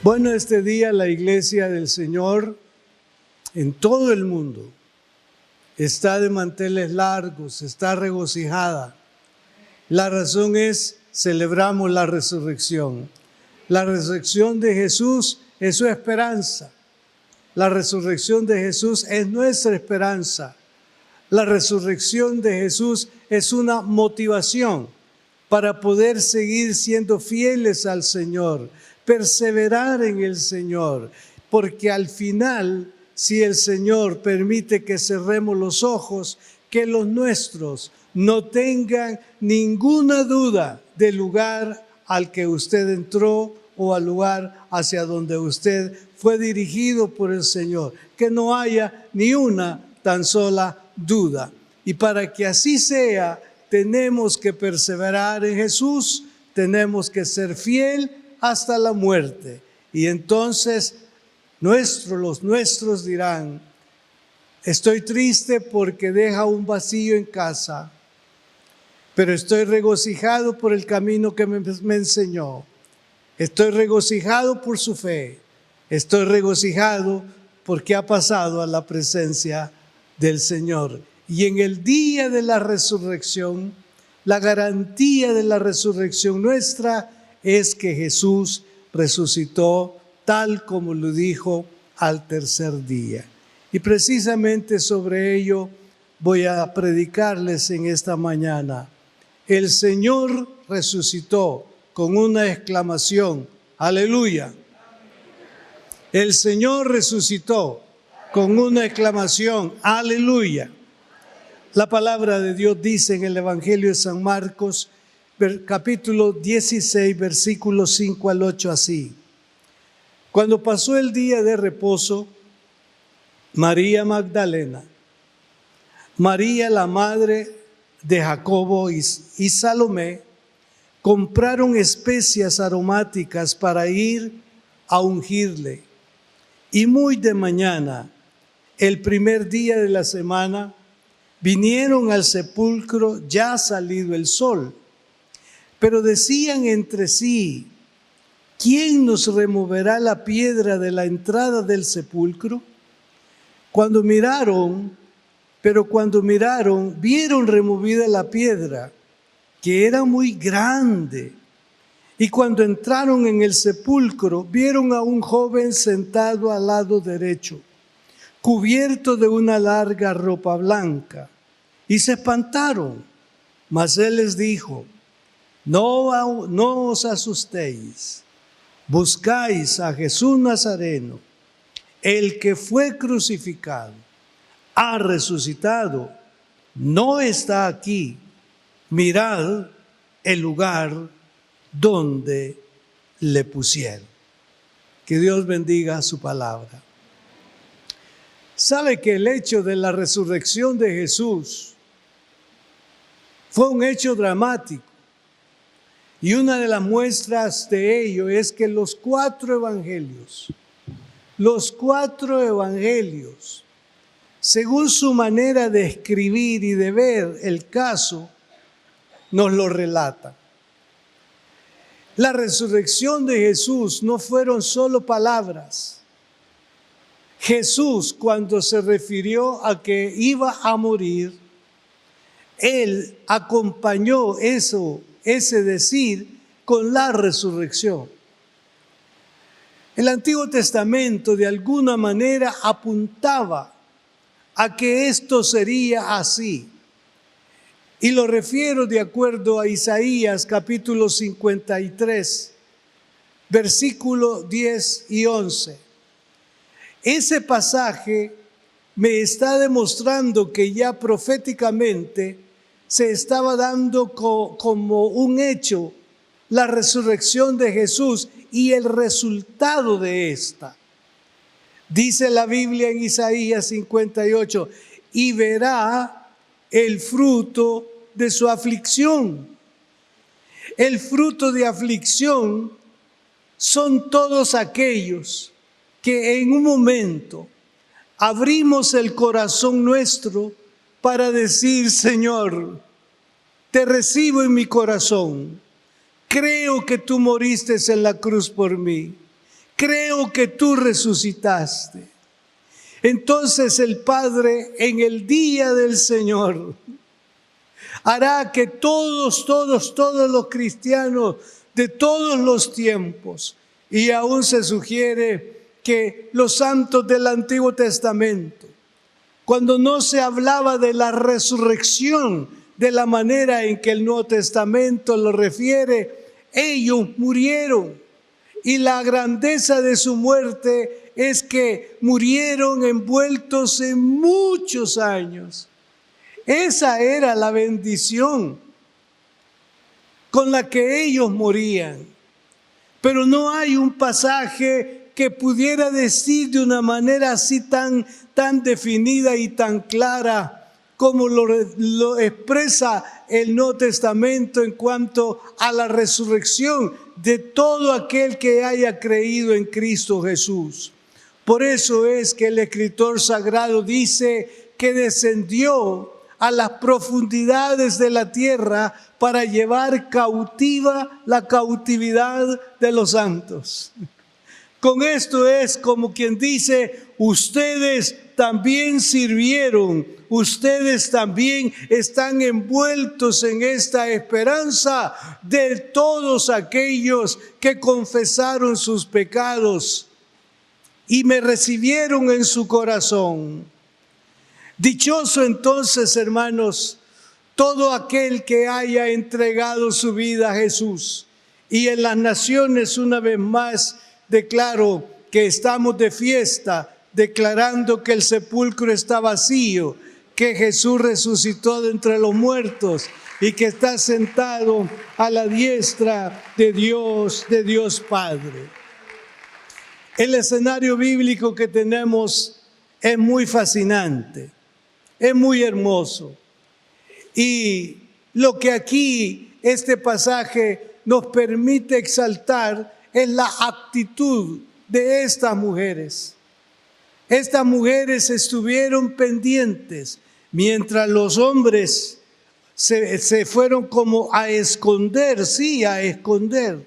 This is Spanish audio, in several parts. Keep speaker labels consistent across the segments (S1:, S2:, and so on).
S1: Bueno, este día la Iglesia del Señor en todo el mundo está de manteles largos, está regocijada. La razón es, celebramos la resurrección. La resurrección de Jesús es su esperanza. La resurrección de Jesús es nuestra esperanza. La resurrección de Jesús es una motivación para poder seguir siendo fieles al Señor, perseverar en el Señor, porque al final, si el Señor permite que cerremos los ojos, que los nuestros no tengan ninguna duda del lugar al que usted entró o al lugar hacia donde usted fue dirigido por el Señor, que no haya ni una tan sola duda. Y para que así sea, tenemos que perseverar en Jesús, tenemos que ser fiel hasta la muerte. Y entonces los nuestros dirán: estoy triste porque deja un vacío en casa, pero estoy regocijado por el camino que me enseñó. Estoy regocijado por su fe. Estoy regocijado porque ha pasado a la presencia del Señor. Y en el día de la resurrección, la garantía de la resurrección nuestra es que Jesús resucitó tal como lo dijo al tercer día. Y precisamente sobre ello voy a predicarles en esta mañana. El Señor resucitó con una exclamación: ¡Aleluya! El Señor resucitó con una exclamación: ¡Aleluya! La palabra de Dios dice en el Evangelio de San Marcos, capítulo 16, versículos 5 al 8 así: Cuando pasó el día de reposo, María Magdalena, María la madre de Jacobo y Salomé compraron especias aromáticas para ir a ungirle. Y muy de mañana, el primer día de la semana, vinieron al sepulcro ya salido el sol. Pero decían entre sí: ¿quién nos removerá la piedra de la entrada del sepulcro? Cuando miraron, vieron removida la piedra, que era muy grande. Y cuando entraron en el sepulcro, vieron a un joven sentado al lado derecho, cubierto de una larga ropa blanca, y se espantaron. Mas él les dijo: no os asustéis, buscáis a Jesús Nazareno, el que fue crucificado, ha resucitado, no está aquí. Mirad el lugar donde le pusieron. Que Dios bendiga su palabra. ¿Sabe que el hecho de la resurrección de Jesús fue un hecho dramático? Y una de las muestras de ello es que los cuatro evangelios, según su manera de escribir y de ver el caso, nos lo relatan. La resurrección de Jesús no fueron solo palabras. Jesús, cuando se refirió a que iba a morir, Él acompañó ese decir con la resurrección. El Antiguo Testamento de alguna manera apuntaba a que esto sería así. Y lo refiero de acuerdo a Isaías capítulo 53, versículo 10 y 11. Ese pasaje me está demostrando que ya proféticamente se estaba dando como un hecho la resurrección de Jesús y el resultado de esta. Dice la Biblia en Isaías 58, y verá el fruto de su aflicción. El fruto de aflicción son todos aquellos que en un momento abrimos el corazón nuestro para decir: Señor, te recibo en mi corazón. Creo que tú moriste en la cruz por mí. creo que tú resucitaste. Entonces el Padre en el día del Señor hará que todos los cristianos de todos los tiempos, y aún se sugiere que los santos del Antiguo Testamento, cuando no se hablaba de la resurrección de la manera en que el Nuevo Testamento lo refiere, ellos murieron. Y la grandeza de su muerte es que murieron envueltos en muchos años. Esa era la bendición con la que ellos morían. Pero no hay un pasaje que pudiera decir de una manera así tan definida y tan clara como lo expresa el Nuevo Testamento en cuanto a la resurrección de todo aquel que haya creído en Cristo Jesús. Por eso es que el escritor sagrado dice que descendió a las profundidades de la tierra para llevar cautiva la cautividad de los santos. Con esto es como quien dice, ustedes también sirvieron, ustedes también están envueltos en esta esperanza de todos aquellos que confesaron sus pecados y me recibieron en su corazón. Dichoso entonces, hermanos, todo aquel que haya entregado su vida a Jesús. Y en las naciones, una vez más, declaro que estamos de fiesta, declarando que el sepulcro está vacío, que Jesús resucitó de entre los muertos y que está sentado a la diestra de Dios Padre. El escenario bíblico que tenemos es muy fascinante, es muy hermoso. Y lo que aquí este pasaje nos permite exaltar es la actitud de estas mujeres. Estas mujeres estuvieron pendientes mientras los hombres se fueron como a esconder, a esconder.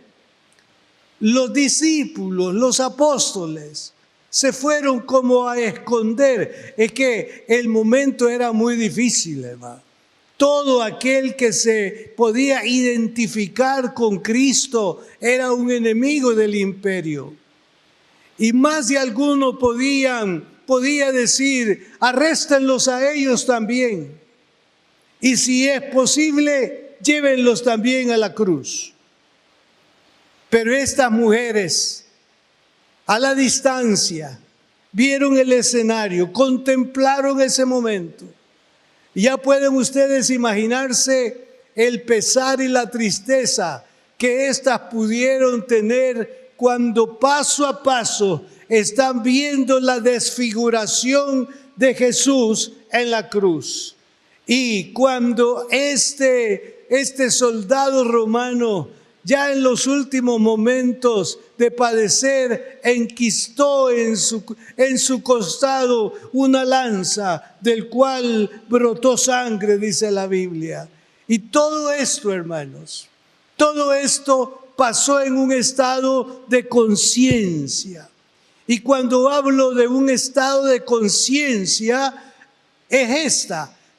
S1: Los discípulos, los apóstoles, se fueron como a esconder. Es que el momento era muy difícil, hermano. Todo aquel que se podía identificar con Cristo era un enemigo del imperio. Y más de alguno podía decir, arréstenlos a ellos también. Y si es posible, llévenlos también a la cruz. Pero estas mujeres, a la distancia, vieron el escenario, contemplaron ese momento. Ya pueden ustedes imaginarse el pesar y la tristeza que éstas pudieron tener cuando paso a paso están viendo la desfiguración de Jesús en la cruz. Y cuando este soldado romano, ya en los últimos momentos de padecer, enquistó en su costado una lanza del cual brotó sangre, dice la Biblia. Y todo esto, hermanos, todo esto pasó en un estado de conciencia. Y cuando hablo de un estado de conciencia,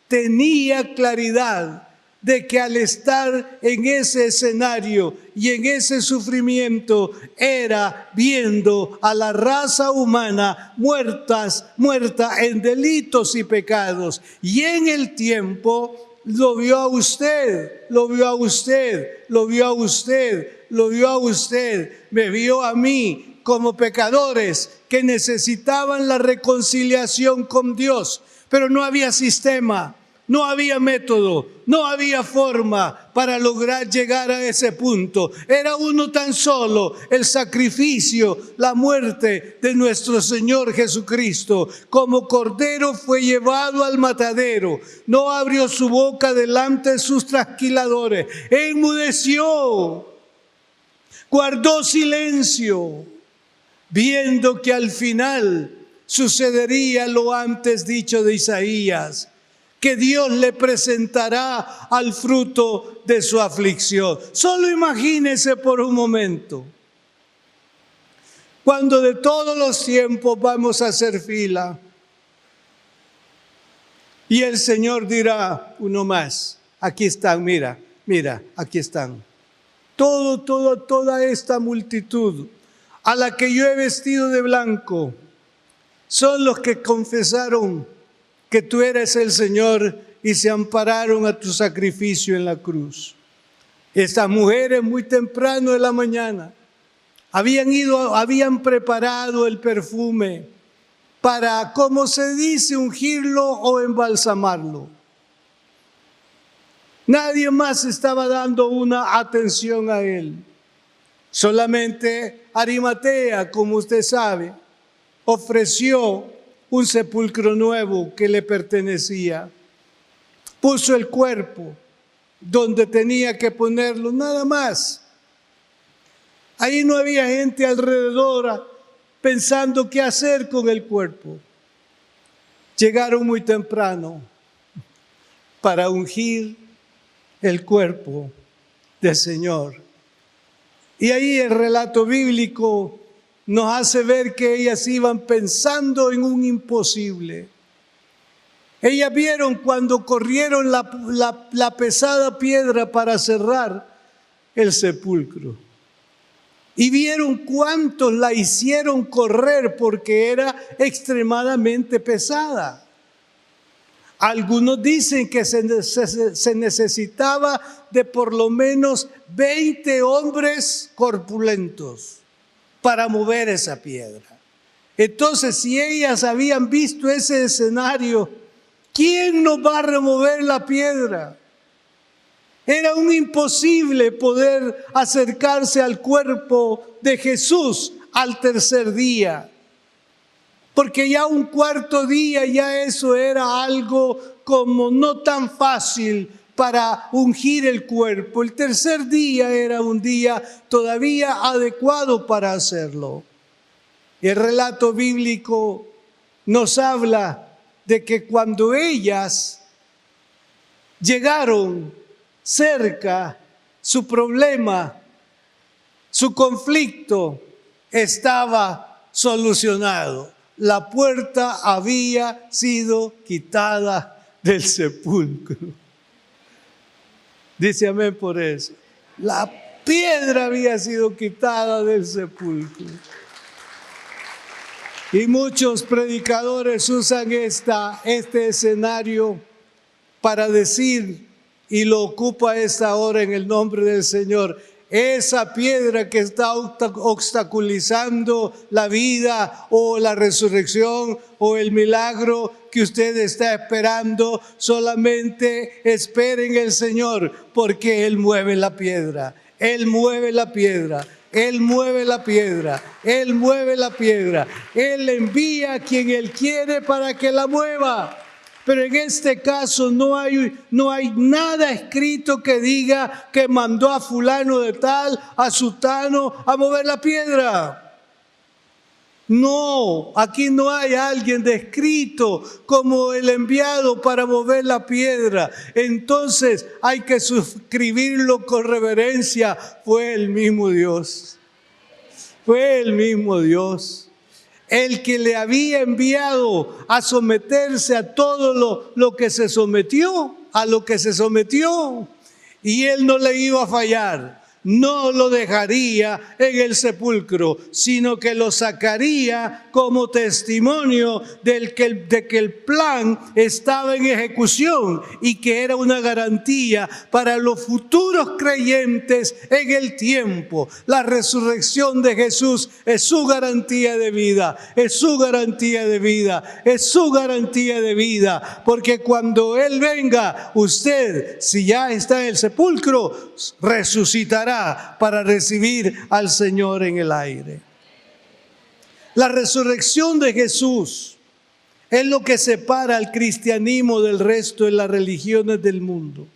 S1: tenía claridad de que al estar en ese escenario y en ese sufrimiento era viendo a la raza humana muerta en delitos y pecados. Y en el tiempo lo vio a usted, lo vio a usted, lo vio a usted, lo vio a usted, me vio a mí como pecadores que necesitaban la reconciliación con Dios, pero no había sistema. No había método, no había forma para lograr llegar a ese punto. Era uno tan solo, el sacrificio, la muerte de nuestro Señor Jesucristo. Como cordero fue llevado al matadero. No abrió su boca delante de sus trasquiladores. Enmudeció, guardó silencio, viendo que al final sucedería lo antes dicho de Isaías, que Dios le presentará al fruto de su aflicción. Solo imagínese por un momento. cuando de todos los tiempos vamos a hacer fila. Y el Señor dirá, uno más, aquí están, mira, aquí están. Toda esta multitud a la que yo he vestido de blanco, son los que confesaron que tú eres el Señor y se ampararon a tu sacrificio en la cruz. Estas mujeres muy temprano de la mañana habían preparado el perfume para, como se dice, ungirlo o embalsamarlo. Nadie más estaba dando una atención a él. Solamente Arimatea, como usted sabe, ofreció un sepulcro nuevo que le pertenecía. Puso el cuerpo donde tenía que ponerlo, nada más. Ahí no había gente alrededor pensando qué hacer con el cuerpo. Llegaron muy temprano para ungir el cuerpo del Señor. Y ahí el relato bíblico nos hace ver que ellas iban pensando en un imposible. Ellas vieron cuando corrieron la pesada piedra para cerrar el sepulcro. Y vieron cuántos la hicieron correr porque era extremadamente pesada. Algunos dicen que se necesitaba de por lo menos 20 hombres corpulentos para mover esa piedra. Entonces, si ellas habían visto ese escenario, ¿quién nos va a remover la piedra? Era un imposible poder acercarse al cuerpo de Jesús al tercer día. Porque ya un cuarto día, ya eso era algo como no tan fácil para ungir el cuerpo. El tercer día era un día todavía adecuado para hacerlo. Y el relato bíblico nos habla de que cuando ellas llegaron cerca, su problema, su conflicto estaba solucionado. La puerta había sido quitada del sepulcro. Dice amén por eso. La piedra había sido quitada del sepulcro. Y muchos predicadores usan este escenario para decir, y lo ocupa a esta hora en el nombre del Señor, esa piedra que está obstaculizando la vida o la resurrección o el milagro que usted está esperando, solamente espere en el Señor, porque Él mueve la piedra. Él mueve la piedra. Él mueve la piedra. Él mueve la piedra. Él envía a quien Él quiere para que la mueva. Pero en este caso no hay nada escrito que diga que mandó a fulano de tal, a sutano, a mover la piedra. No, aquí no hay alguien descrito como el enviado para mover la piedra. Entonces hay que suscribirlo con reverencia. Fue el mismo Dios. Fue el mismo Dios. El que le había enviado a someterse a todo lo que se sometió, a lo que se sometió. Y Él no le iba a fallar. No lo dejaría en el sepulcro, sino que lo sacaría como testimonio de que el plan estaba en ejecución y que era una garantía para los futuros creyentes en el tiempo. La resurrección de Jesús es su garantía de vida, es su garantía de vida, es su garantía de vida, porque cuando Él venga, usted, si ya está en el sepulcro, resucitará para recibir al Señor en el aire. La resurrección de Jesús es lo que separa al cristianismo del resto de las religiones del mundo.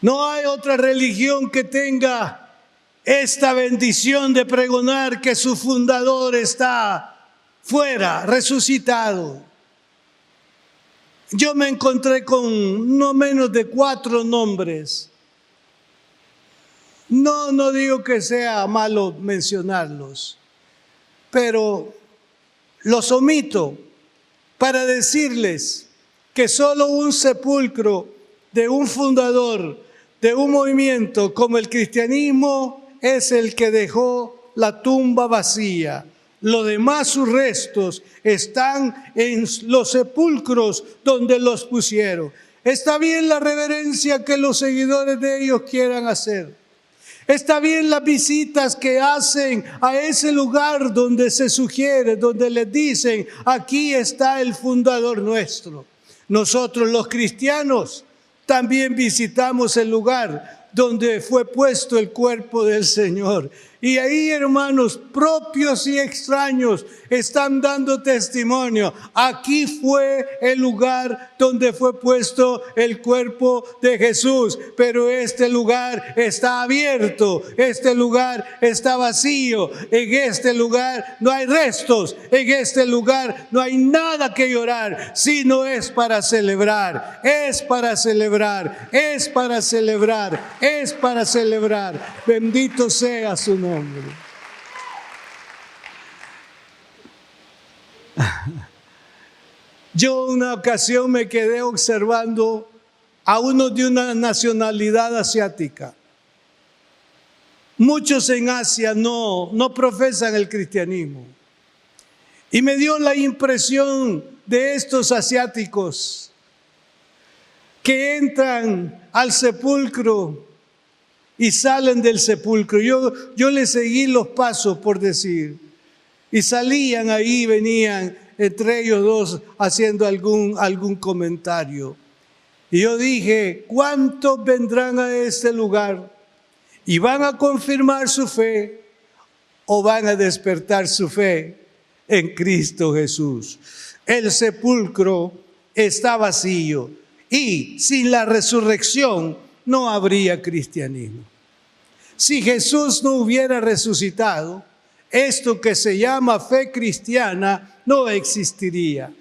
S1: No hay otra religión que tenga esta bendición de pregonar que su fundador está fuera, resucitado. Yo me encontré con no menos de 4 nombres No digo que sea malo mencionarlos, pero los omito para decirles que solo un sepulcro de un fundador de un movimiento como el cristianismo es el que dejó la tumba vacía. Los demás, sus restos, están en los sepulcros donde los pusieron. Está bien la reverencia que los seguidores de ellos quieran hacer. Está bien las visitas que hacen a ese lugar donde se sugiere, donde les dicen, aquí está el fundador nuestro. Nosotros los cristianos también visitamos el lugar donde fue puesto el cuerpo del Señor. Y ahí, hermanos, propios y extraños están dando testimonio. Aquí fue el lugar donde fue puesto el cuerpo de Jesús. Pero este lugar está abierto, este lugar está vacío. En este lugar no hay restos, en este lugar no hay nada que llorar, sino es para celebrar, es para celebrar, es para celebrar, es para celebrar. Bendito sea su nombre. Yo una ocasión me quedé observando a uno de una nacionalidad asiática. Muchos en Asia no profesan el cristianismo. Y me dio la impresión de estos asiáticos que entran al sepulcro y salen del sepulcro. Yo les seguí los pasos, por decir. Y salían ahí, venían entre ellos dos haciendo algún comentario. Y yo dije, ¿cuántos vendrán a este lugar y van a confirmar su fe o van a despertar su fe en Cristo Jesús? El sepulcro está vacío y sin la resurrección no habría cristianismo. Si Jesús no hubiera resucitado, esto que se llama fe cristiana no existiría.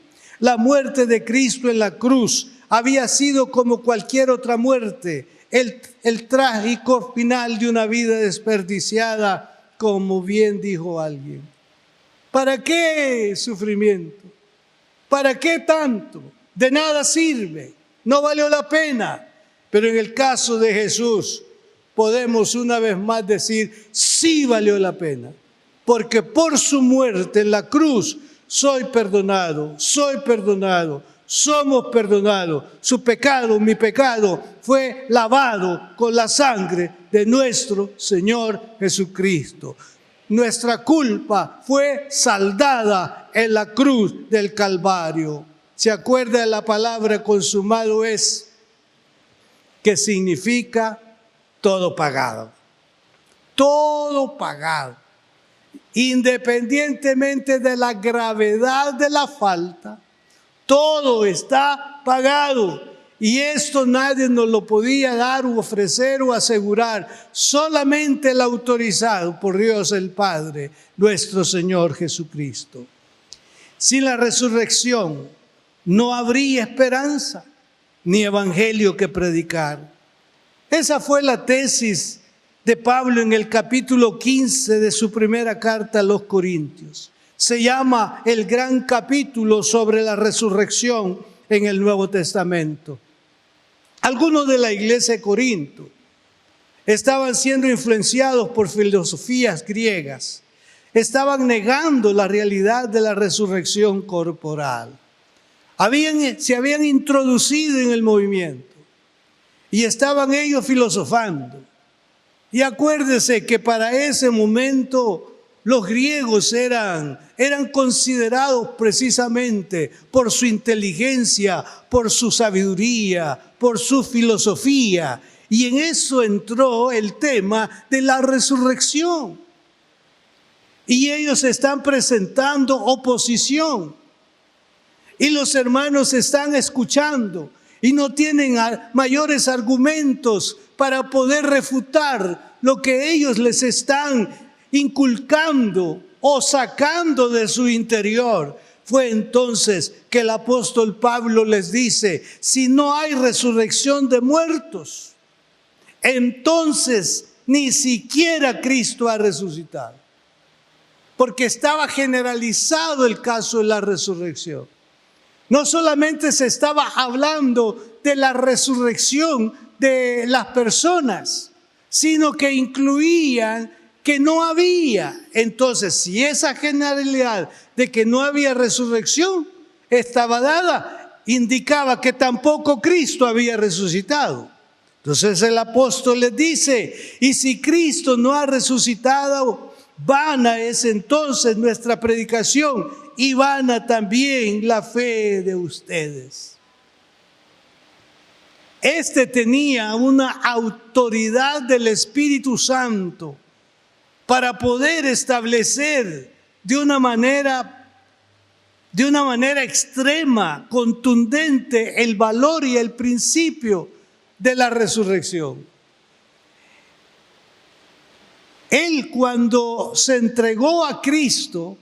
S1: La muerte de Cristo en la cruz había sido como cualquier otra muerte, el trágico final de una vida desperdiciada, como bien dijo alguien. ¿Para qué sufrimiento? ¿Para qué tanto? De nada sirve, no valió la pena. Pero en el caso de Jesús, podemos una vez más decir, sí valió la pena. Porque por su muerte en la cruz, soy perdonado, somos perdonados. Su pecado, mi pecado, fue lavado con la sangre de nuestro Señor Jesucristo. Nuestra culpa fue saldada en la cruz del Calvario. ¿Se acuerda de la palabra consumado es? Que significa todo pagado. Todo pagado. Independientemente de la gravedad de la falta, todo está pagado. Y esto nadie nos lo podía dar u ofrecer o asegurar. Solamente el autorizado por Dios el Padre, nuestro Señor Jesucristo. Sin la resurrección no habría esperanza ni evangelio que predicar. Esa fue la tesis de Pablo en el capítulo 15 de su primera carta a los Corintios. Se llama el gran capítulo sobre la resurrección en el Nuevo Testamento. Algunos de la iglesia de Corinto estaban siendo influenciados por filosofías griegas. Estaban negando la realidad de la resurrección corporal. Se habían introducido en el movimiento y estaban ellos filosofando. Y acuérdese que para ese momento los griegos eran considerados precisamente por su inteligencia, por su sabiduría, por su filosofía. Y en eso entró el tema de la resurrección. Y ellos están presentando oposición. Y los hermanos están escuchando y no tienen mayores argumentos para poder refutar lo que ellos les están inculcando o sacando de su interior. Fue entonces que el apóstol Pablo les dice, si no hay resurrección de muertos, entonces ni siquiera Cristo ha resucitado. Porque estaba generalizado el caso de la resurrección. No solamente se estaba hablando de la resurrección de las personas, sino que incluían que no había. Entonces, si esa generalidad de que no había resurrección estaba dada, indicaba que tampoco Cristo había resucitado. Entonces el apóstol les dice, y si Cristo no ha resucitado, vana es entonces nuestra predicación y vana también la fe de ustedes. Este tenía una autoridad del Espíritu Santo para poder establecer de una manera extrema, contundente, el valor y el principio de la resurrección. Él, cuando se entregó a Cristo,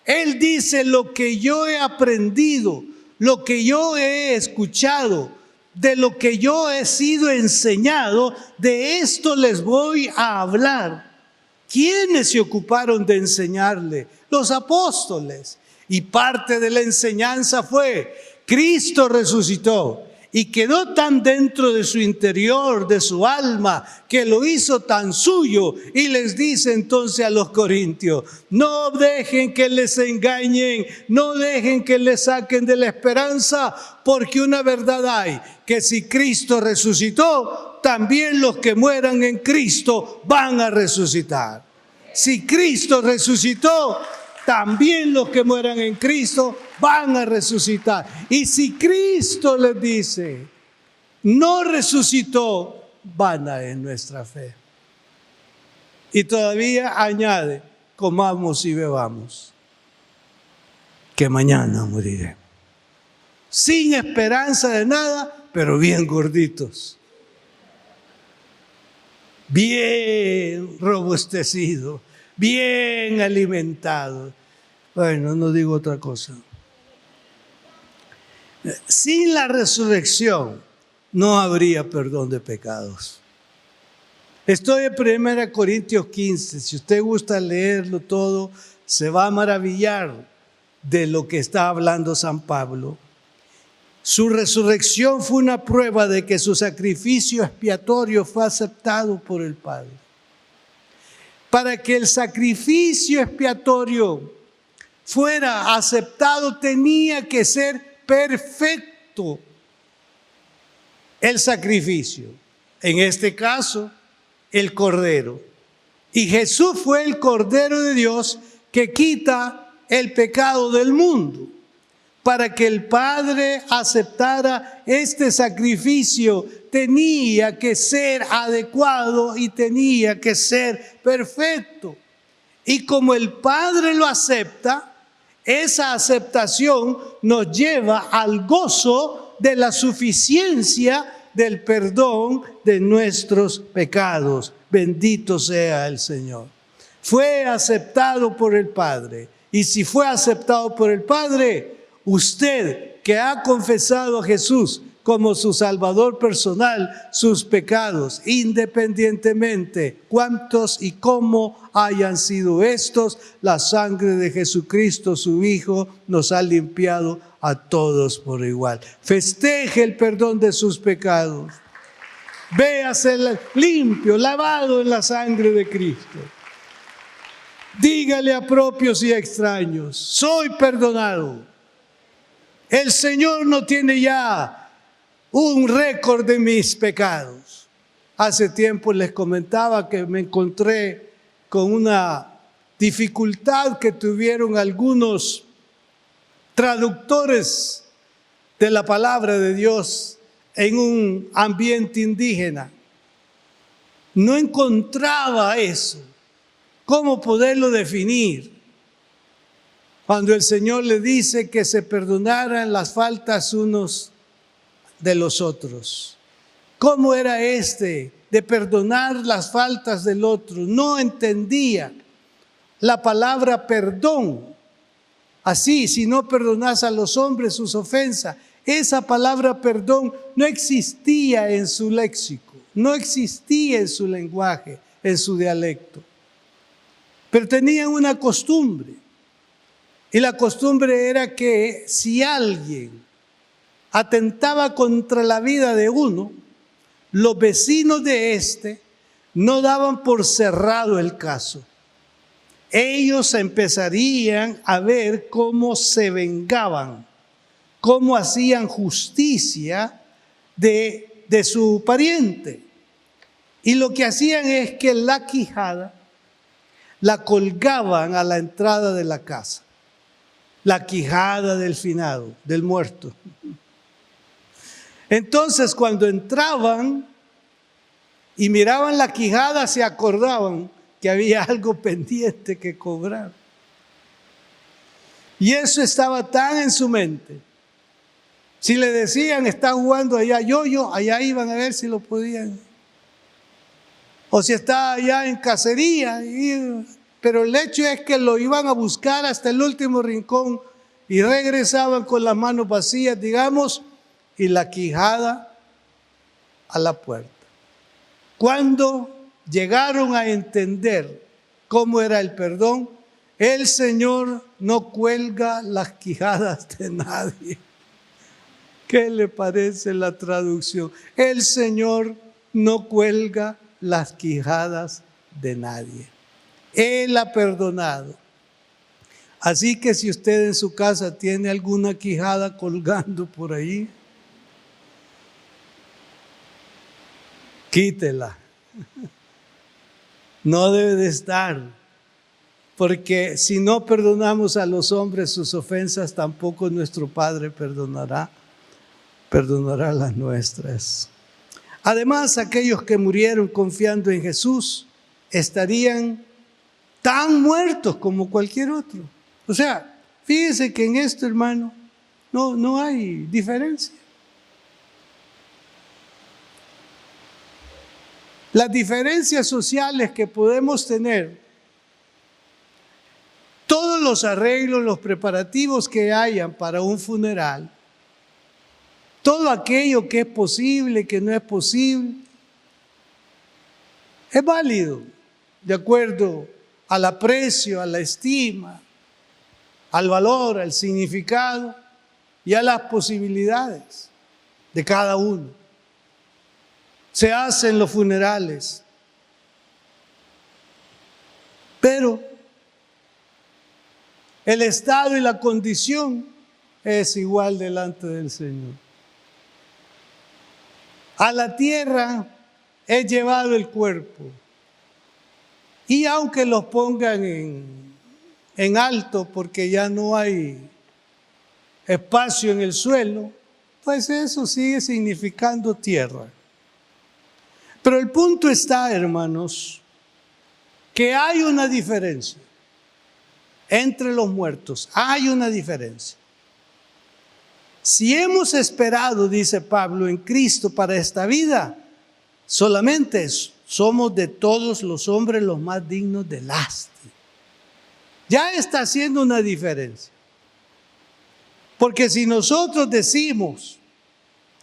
S1: Él dice: lo que yo he aprendido, lo que yo he escuchado, de lo que yo he sido enseñado, de esto les voy a hablar. ¿Quiénes se ocuparon de enseñarle? Los apóstoles. Y parte de la enseñanza fue: Cristo resucitó. Y quedó tan dentro de su interior, de su alma, que lo hizo tan suyo. Y les dice entonces a los corintios: no dejen que les engañen, no dejen que les saquen de la esperanza, porque una verdad hay, que si Cristo resucitó, también los que mueran en Cristo van a resucitar. Si Cristo resucitó, también los que mueran en Cristo van a resucitar. Y si Cristo les dice: no resucitó, vana es nuestra fe. Y todavía añade: comamos y bebamos, que mañana moriremos. Sin esperanza de nada, pero bien gorditos, bien robustecidos, bien alimentados. Bueno, no digo otra cosa. Sin la resurrección no habría perdón de pecados. Estoy en 1 Corintios 15. Si usted gusta leerlo todo, se va a maravillar de lo que está hablando San Pablo. Su resurrección fue una prueba de que su sacrificio expiatorio fue aceptado por el Padre. Para que el sacrificio expiatorio fuera aceptado, tenía que ser perfecto el sacrificio. En este caso, el Cordero. Y Jesús fue el Cordero de Dios que quita el pecado del mundo. Para que el Padre aceptara este sacrificio, tenía que ser adecuado y tenía que ser perfecto. Y como el Padre lo acepta, esa aceptación nos lleva al gozo de la suficiencia del perdón de nuestros pecados. Bendito sea el Señor. Fue aceptado por el Padre. Y si fue aceptado por el Padre, usted que ha confesado a Jesús como su Salvador personal, sus pecados, independientemente cuántos y cómo hayan sido estos, la sangre de Jesucristo, su Hijo, nos ha limpiado a todos por igual. Festeje el perdón de sus pecados. Véase limpio, lavado en la sangre de Cristo. Dígale a propios y a extraños: soy perdonado. El Señor no tiene ya un récord de mis pecados. Hace tiempo les comentaba que me encontré con una dificultad que tuvieron algunos traductores de la palabra de Dios en un ambiente indígena. No encontraba eso, cómo poderlo definir. Cuando el Señor le dice que se perdonaran las faltas unos de los otros. ¿Cómo era de perdonar las faltas del otro? No entendía la palabra perdón. Así, si no perdonas a los hombres sus ofensas, esa palabra perdón no existía en su léxico, no existía en su lenguaje. en su dialecto. Pero tenían una costumbre. Y la costumbre era que si alguien atentaba contra la vida de uno, los vecinos de éste no daban por cerrado el caso. Ellos empezarían a ver cómo se vengaban, cómo hacían justicia de su pariente. Y lo que hacían es que la quijada la colgaban a la entrada de la casa. La quijada del finado, del muerto. Entonces, cuando entraban y miraban la quijada, se acordaban que había algo pendiente que cobrar. Y eso estaba tan en su mente. Si le decían, está jugando allá yo, allá iban a ver si lo podían. O si estaba allá en cacería. Pero el hecho es que lo iban a buscar hasta el último rincón y regresaban con las manos vacías, digamos, y la quijada a la puerta. Cuando llegaron a entender cómo era el perdón, el Señor no cuelga las quijadas de nadie. ¿Qué le parece la traducción? El Señor no cuelga las quijadas de nadie. Él ha perdonado. Así que si usted en su casa tiene alguna quijada colgando por ahí, quítela. No debe de estar, porque si no perdonamos a los hombres sus ofensas, tampoco nuestro Padre perdonará las nuestras. Además, aquellos que murieron confiando en Jesús estarían tan muertos como cualquier otro. O sea, fíjese que en esto, hermano, no hay diferencia. Las diferencias sociales que podemos tener, todos los arreglos, los preparativos que hayan para un funeral, todo aquello que es posible, que no es posible, es válido de acuerdo al aprecio, a la estima, al valor, al significado y a las posibilidades de cada uno. Se hacen los funerales, pero el estado y la condición es igual delante del Señor. A la tierra es llevado el cuerpo, y aunque los pongan en alto porque ya no hay espacio en el suelo, pues eso sigue significando tierra. Pero el punto está, hermanos, que hay una diferencia entre los muertos. Hay una diferencia. Si hemos esperado, dice Pablo, en Cristo para esta vida, solamente somos de todos los hombres los más dignos de lástima. Ya está haciendo una diferencia. Porque si nosotros decimos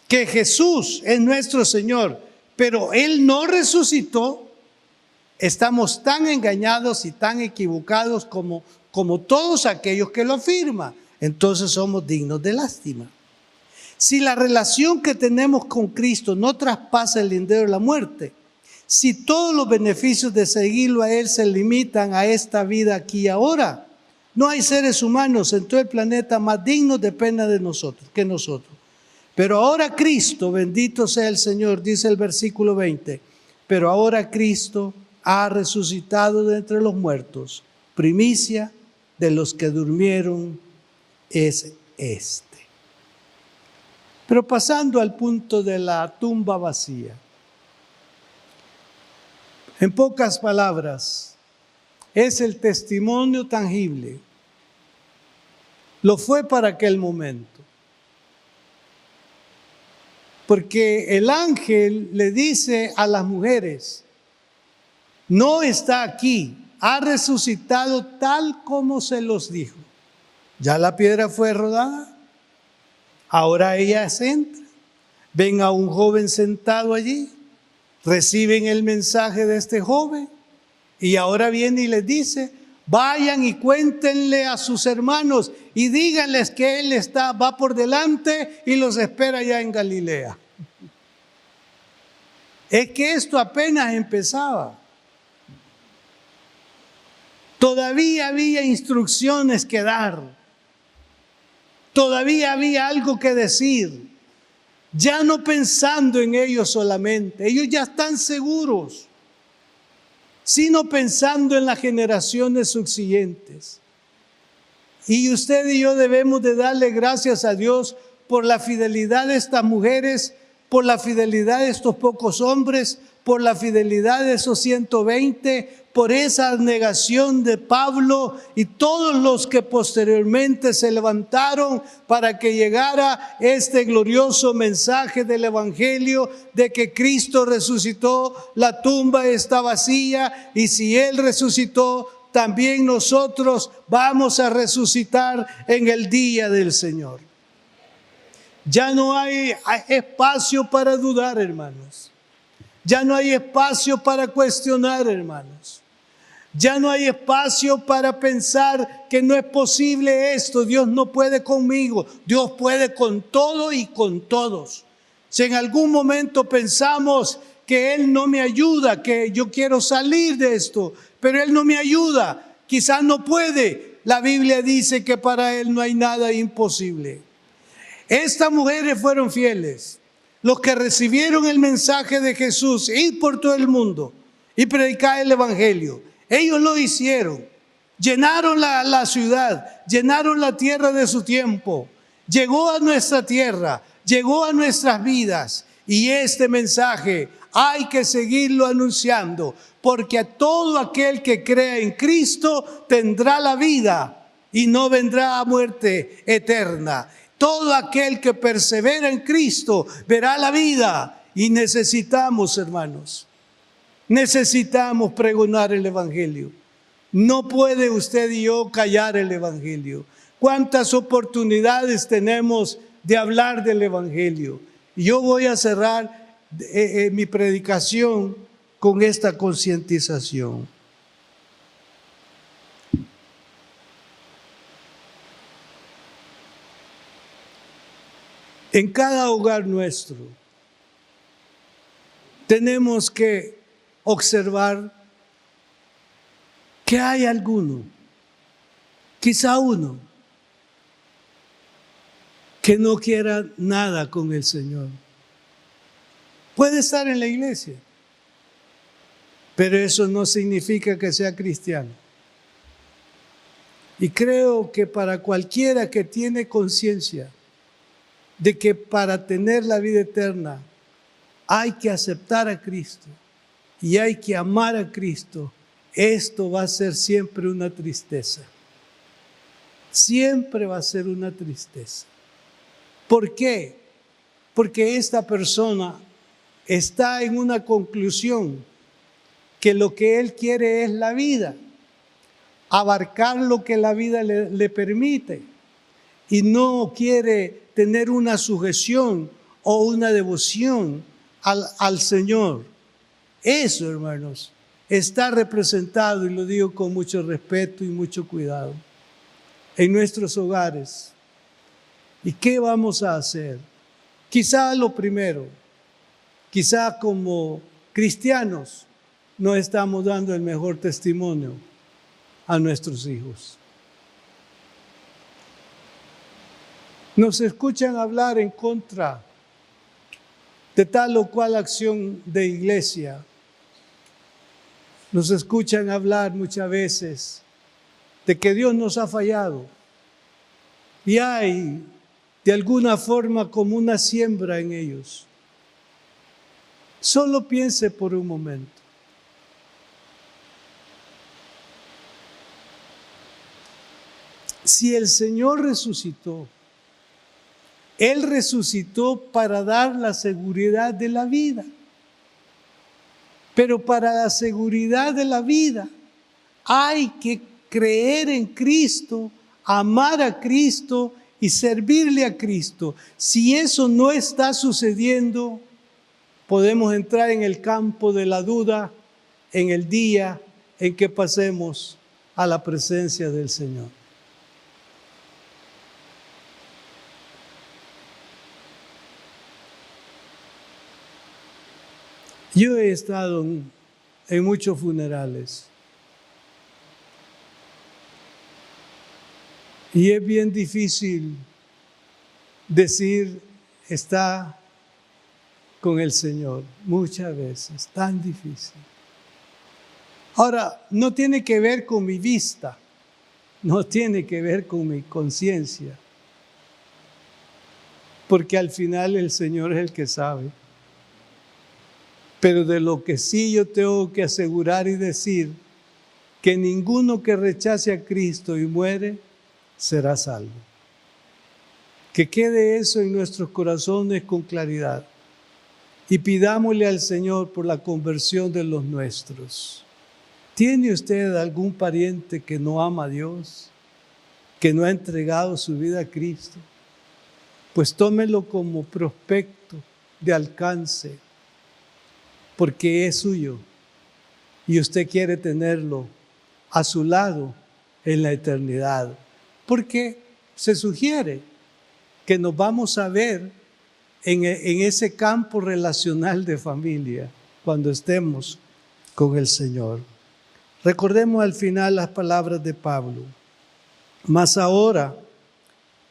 S1: que Jesús es nuestro Señor, pero Él no resucitó, estamos tan engañados y tan equivocados como todos aquellos que lo afirman. Entonces somos dignos de lástima. Si la relación que tenemos con Cristo no traspasa el lindero de la muerte, si todos los beneficios de seguirlo a Él se limitan a esta vida aquí y ahora, no hay seres humanos en todo el planeta más dignos de pena de nosotros que nosotros. Pero ahora Cristo, bendito sea el Señor, dice el versículo 20, pero ahora Cristo ha resucitado de entre los muertos, primicia de los que durmieron es este. Pero pasando al punto de la tumba vacía, en pocas palabras, es el testimonio tangible. Lo fue para aquel momento. Porque el ángel le dice a las mujeres, no está aquí, ha resucitado tal como se los dijo. Ya la piedra fue rodada, ahora ellas entran, ven a un joven sentado allí, reciben el mensaje de este joven y ahora viene y les dice: vayan y cuéntenle a sus hermanos y díganles que Él va por delante y los espera ya en Galilea. Es que esto apenas empezaba. Todavía había instrucciones que dar. Todavía había algo que decir. Ya no pensando en ellos solamente. Ellos ya están seguros. Sino pensando en las generaciones subsiguientes. Y usted y yo debemos de darle gracias a Dios por la fidelidad de estas mujeres, por la fidelidad de estos pocos hombres, por la fidelidad de esos 120, por esa negación de Pablo y todos los que posteriormente se levantaron para que llegara este glorioso mensaje del Evangelio de que Cristo resucitó, la tumba está vacía y si Él resucitó, también nosotros vamos a resucitar en el día del Señor. Ya no hay espacio para dudar, hermanos. Ya no hay espacio para cuestionar, hermanos. Ya no hay espacio para pensar que no es posible esto. Dios no puede conmigo. Dios puede con todo y con todos. Si en algún momento pensamos que Él no me ayuda, que yo quiero salir de esto, pero Él no me ayuda, quizás no puede. La Biblia dice que para Él no hay nada imposible. Estas mujeres fueron fieles. Los que recibieron el mensaje de Jesús, ir por todo el mundo y predicar el Evangelio. Ellos lo hicieron. Llenaron la ciudad, llenaron la tierra de su tiempo. Llegó a nuestra tierra, llegó a nuestras vidas. Y este mensaje hay que seguirlo anunciando, porque a todo aquel que crea en Cristo tendrá la vida y no vendrá a muerte eterna. Todo aquel que persevera en Cristo verá la vida. Y necesitamos, hermanos, necesitamos pregonar el Evangelio. No puede usted y yo callar el Evangelio. ¿Cuántas oportunidades tenemos de hablar del Evangelio? Yo voy a cerrar mi predicación con esta concientización. En cada hogar nuestro tenemos que observar que hay alguno, quizá uno, que no quiera nada con el Señor. Puede estar en la iglesia, pero eso no significa que sea cristiano. Y creo que para cualquiera que tiene conciencia de que para tener la vida eterna hay que aceptar a Cristo y hay que amar a Cristo, esto va a ser siempre una tristeza. Siempre va a ser una tristeza. ¿Por qué? Porque esta persona está en una conclusión que lo que él quiere es la vida, abarcar lo que la vida le permite y no quiere tener una sujeción o una devoción al Señor. Eso, hermanos, está representado, y lo digo con mucho respeto y mucho cuidado, en nuestros hogares. ¿Y qué vamos a hacer? Quizá lo primero, quizá como cristianos no estamos dando el mejor testimonio a nuestros hijos. Nos escuchan hablar en contra de tal o cual acción de iglesia. Nos escuchan hablar muchas veces de que Dios nos ha fallado. Y hay de alguna forma como una siembra en ellos. Solo piense por un momento. Si el Señor resucitó, Él resucitó para dar la seguridad de la vida. Pero para la seguridad de la vida hay que creer en Cristo, amar a Cristo y servirle a Cristo. Si eso no está sucediendo, podemos entrar en el campo de la duda en el día en que pasemos a la presencia del Señor. Yo he estado en muchos funerales y es bien difícil decir está con el Señor, muchas veces, tan difícil. Ahora, no tiene que ver con mi vista, no tiene que ver con mi conciencia, porque al final el Señor es el que sabe. Pero de lo que sí yo tengo que asegurar y decir, que ninguno que rechace a Cristo y muere, será salvo. Que quede eso en nuestros corazones con claridad. Y pidámosle al Señor por la conversión de los nuestros. ¿Tiene usted algún pariente que no ama a Dios? ¿Que no ha entregado su vida a Cristo? Pues tómelo como prospecto de alcance, porque es suyo y usted quiere tenerlo a su lado en la eternidad. Porque se sugiere que nos vamos a ver en ese campo relacional de familia cuando estemos con el Señor. Recordemos al final las palabras de Pablo. Mas ahora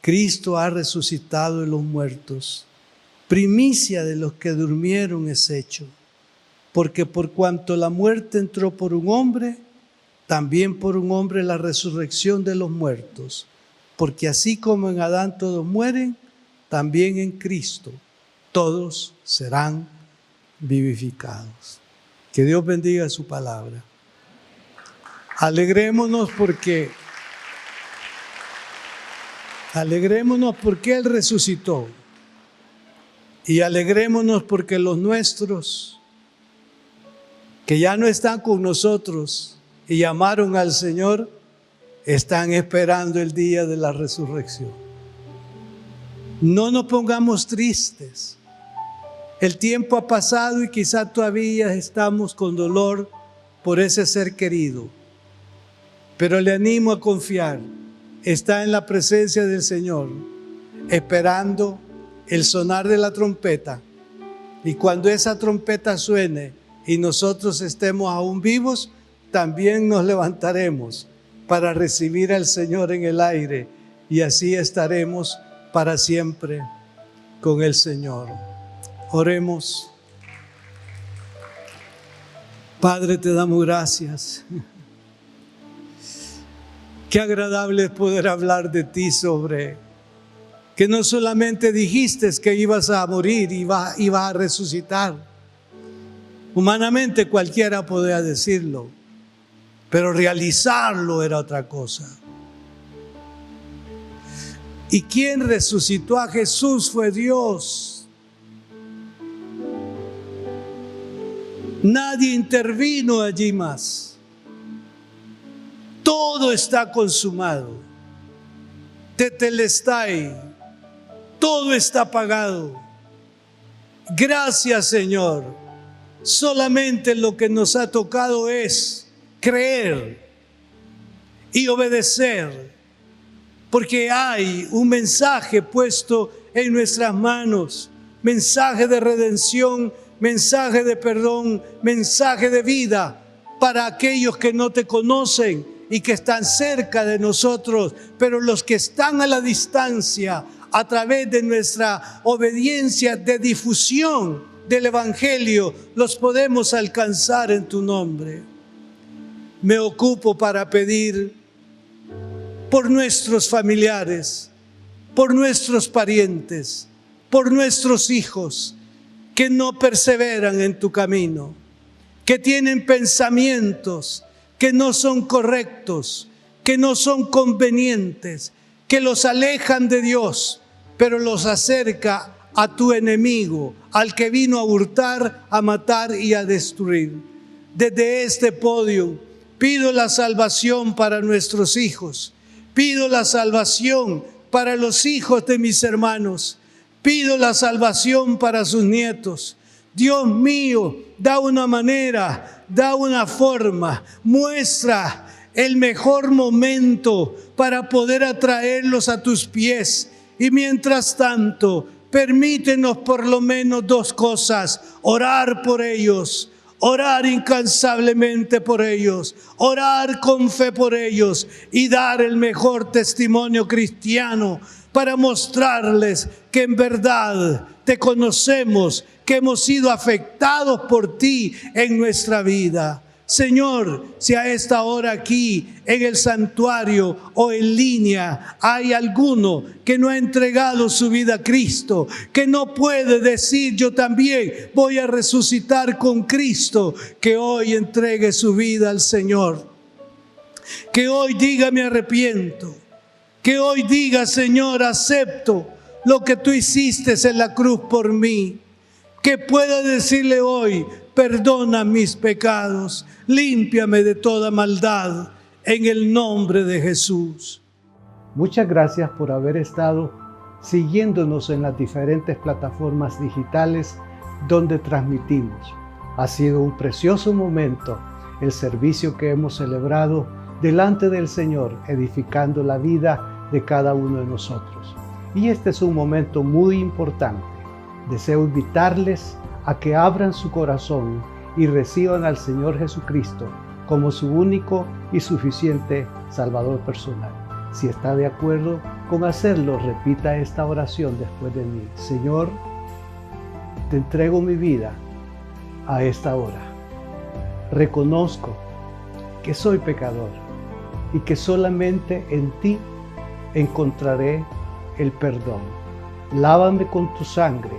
S1: Cristo ha resucitado de los muertos, primicia de los que durmieron es hecho. Porque por cuanto la muerte entró por un hombre, también por un hombre la resurrección de los muertos. Porque así como en Adán todos mueren, también en Cristo todos serán vivificados. Que Dios bendiga su palabra. Alegrémonos porque Él resucitó. Y alegrémonos porque los nuestros, que ya no están con nosotros y llamaron al Señor, están esperando el día de la resurrección. No nos pongamos tristes. El tiempo ha pasado y quizá todavía estamos con dolor por ese ser querido. Pero le animo a confiar. Está en la presencia del Señor, esperando el sonar de la trompeta. Y cuando esa trompeta suene y nosotros estemos aún vivos, también nos levantaremos para recibir al Señor en el aire y así estaremos para siempre con el Señor. Oremos. Padre, te damos gracias. Qué agradable es poder hablar de ti sobre que no solamente dijiste que ibas a morir, ibas a resucitar. Humanamente cualquiera podía decirlo, pero realizarlo era otra cosa. Y quien resucitó a Jesús fue Dios. Nadie intervino allí más. Todo está consumado. Tetelestai. Todo está pagado. Gracias, Señor. Solamente lo que nos ha tocado es creer y obedecer, porque hay un mensaje puesto en nuestras manos, mensaje de redención, mensaje de perdón, mensaje de vida para aquellos que no te conocen y que están cerca de nosotros, pero los que están a la distancia, a través de nuestra obediencia de difusión del Evangelio, los podemos alcanzar en tu nombre. Me ocupo para pedir por nuestros familiares, por nuestros parientes, por nuestros hijos que no perseveran en tu camino, que tienen pensamientos que no son correctos, que no son convenientes, que los alejan de Dios, pero los acerca a tu enemigo, al que vino a hurtar, a matar y a destruir. Desde este podio pido la salvación para nuestros hijos, pido la salvación para los hijos de mis hermanos, pido la salvación para sus nietos, Dios mío, da una manera, da una forma, muestra el mejor momento para poder atraerlos a tus pies. Y mientras tanto, permítenos por lo menos dos cosas: orar por ellos, orar incansablemente por ellos, orar con fe por ellos y dar el mejor testimonio cristiano para mostrarles que en verdad te conocemos, que hemos sido afectados por ti en nuestra vida. Señor, si a esta hora aquí en el santuario o en línea hay alguno que no ha entregado su vida a Cristo, que no puede decir yo también voy a resucitar con Cristo, que hoy entregue su vida al Señor. Que hoy diga me arrepiento. Que hoy diga Señor acepto lo que tú hiciste en la cruz por mí. Que pueda decirle hoy perdona mis pecados, límpiame de toda maldad, en el nombre de Jesús. Muchas gracias por haber estado siguiéndonos en las diferentes plataformas digitales donde transmitimos. Ha sido un precioso momento el servicio que hemos celebrado delante del Señor, edificando la vida de cada uno de nosotros. Y este es un momento muy importante. Deseo invitarles a que abran su corazón y reciban al Señor Jesucristo como su único y suficiente Salvador personal. Si está de acuerdo con hacerlo, repita esta oración después de mí. Señor, te entrego mi vida a esta hora. Reconozco que soy pecador y que solamente en ti encontraré el perdón. Lávame con tu sangre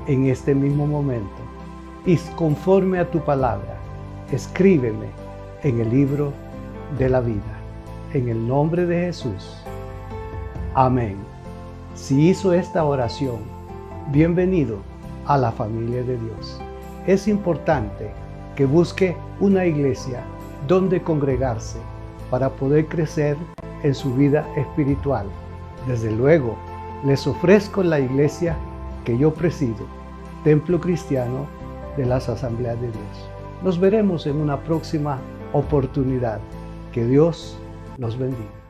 S1: en este mismo momento y conforme a tu palabra, escríbeme en el libro de la vida. En el nombre de Jesús. Amén. Si hizo esta oración, bienvenido a la familia de Dios. Es importante que busque una iglesia donde congregarse para poder crecer en su vida espiritual. Desde luego, les ofrezco la iglesia que yo presido, Templo Cristiano de las Asambleas de Dios. Nos veremos en una próxima oportunidad. Que Dios los bendiga.